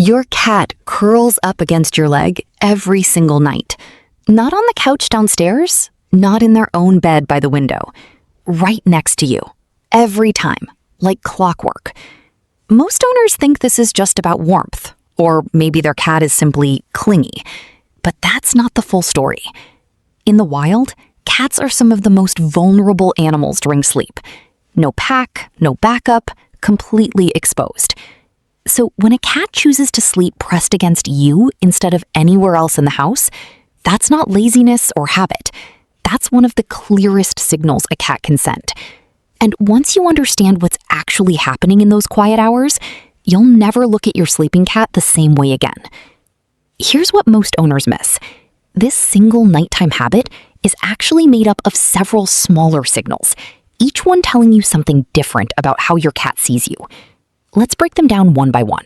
Your cat curls up against your leg every single night. Not on the couch downstairs, not in their own bed by the window. Right next to you. Every time. Like clockwork. Most owners think this is just about warmth, or maybe their cat is simply clingy. But that's not the full story. In the wild, cats are some of the most vulnerable animals during sleep. No pack, no backup, completely exposed. So when a cat chooses to sleep pressed against you instead of anywhere else in the house, that's not laziness or habit. That's one of the clearest signals a cat can send. And once you understand what's actually happening in those quiet hours, you'll never look at your sleeping cat the same way again. Here's what most owners miss. This single nighttime habit is actually made up of several smaller signals, each one telling you something different about how your cat sees you. Let's break them down one by one.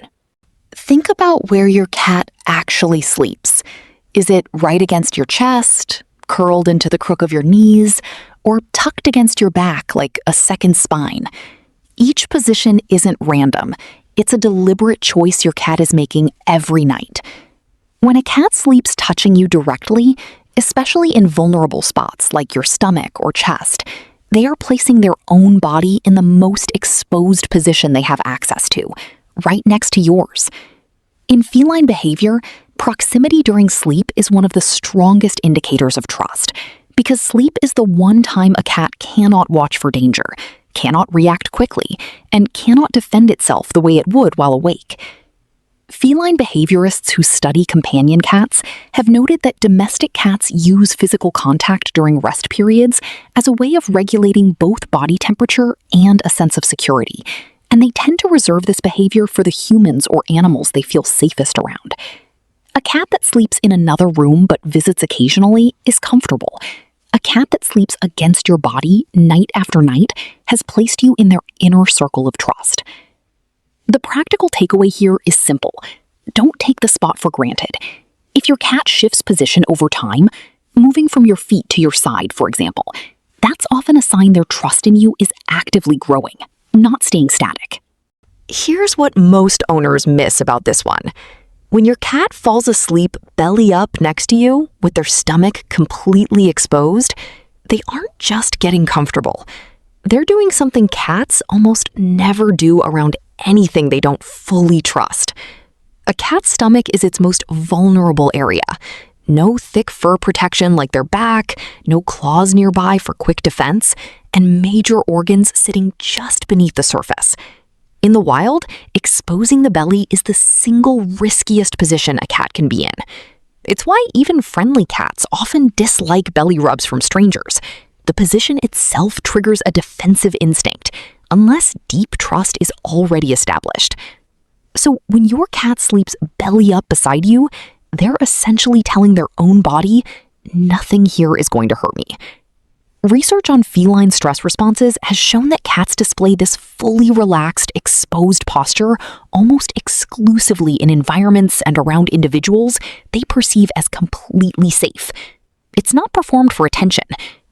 Think about where your cat actually sleeps. Is it right against your chest, curled into the crook of your knees, or tucked against your back like a second spine? Each position isn't random. It's a deliberate choice your cat is making every night. When a cat sleeps touching you directly, especially in vulnerable spots like your stomach or chest, they are placing their own body in the most exposed position they have access to, right next to yours. In feline behavior, proximity during sleep is one of the strongest indicators of trust, because sleep is the one time a cat cannot watch for danger, cannot react quickly, and cannot defend itself the way it would while awake. Feline behaviorists who study companion cats have noted that domestic cats use physical contact during rest periods as a way of regulating both body temperature and a sense of security, and they tend to reserve this behavior for the humans or animals they feel safest around. A cat that sleeps in another room but visits occasionally is comfortable. A cat that sleeps against your body night after night has placed you in their inner circle of trust. The practical takeaway here is simple. Don't take the spot for granted. If your cat shifts position over time, moving from your feet to your side, for example, that's often a sign their trust in you is actively growing, not staying static. Here's what most owners miss about this one. When your cat falls asleep belly up next to you with their stomach completely exposed, they aren't just getting comfortable. They're doing something cats almost never do around anything they don't fully trust. A cat's stomach is its most vulnerable area. No thick fur protection like their back, no claws nearby for quick defense, and major organs sitting just beneath the surface. In the wild, exposing the belly is the single riskiest position a cat can be in. It's why even friendly cats often dislike belly rubs from strangers. The position itself triggers a defensive instinct, unless deep trust is already established. So when your cat sleeps belly up beside you, they're essentially telling their own body, nothing here is going to hurt me. Research on feline stress responses has shown that cats display this fully relaxed, exposed posture almost exclusively in environments and around individuals they perceive as completely safe. It's not performed for attention.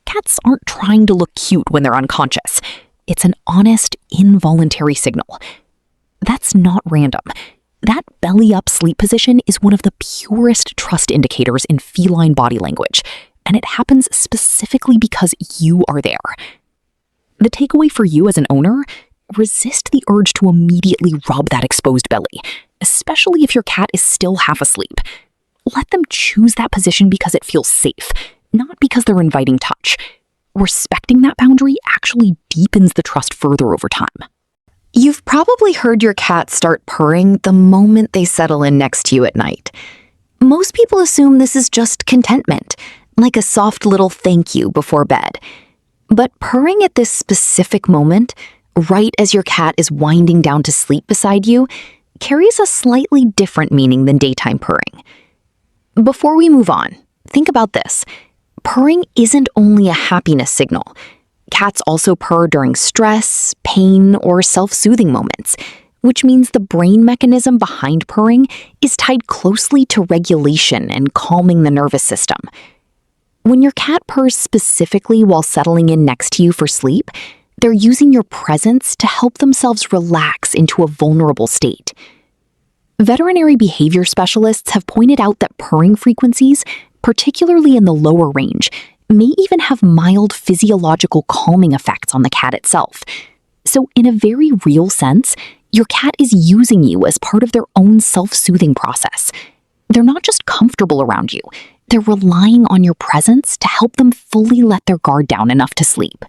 Cats aren't trying to look cute when they're unconscious. It's an honest, involuntary signal. That's not random. That belly-up sleep position is one of the purest trust indicators in feline body language, and it happens specifically because you are there. The takeaway for you as an owner: resist the urge to immediately rub that exposed belly, especially if your cat is still half asleep. Let them choose that position because it feels safe, not because they're inviting touch. Respecting that boundary actually deepens the trust further over time. You've probably heard your cat start purring the moment they settle in next to you at night. Most people assume this is just contentment, like a soft little thank you before bed. But purring at this specific moment, right as your cat is winding down to sleep beside you, carries a slightly different meaning than daytime purring. Before we move on, think about this. Purring isn't only a happiness signal. Cats also purr during stress, pain, or self-soothing moments, which means the brain mechanism behind purring is tied closely to regulation and calming the nervous system. When your cat purrs specifically while settling in next to you for sleep, they're using your presence to help themselves relax into a vulnerable state. Veterinary behavior specialists have pointed out that purring frequencies, particularly in the lower range, may even have mild physiological calming effects on the cat itself. So, in a very real sense, your cat is using you as part of their own self-soothing process. They're not just comfortable around you, they're relying on your presence to help them fully let their guard down enough to sleep.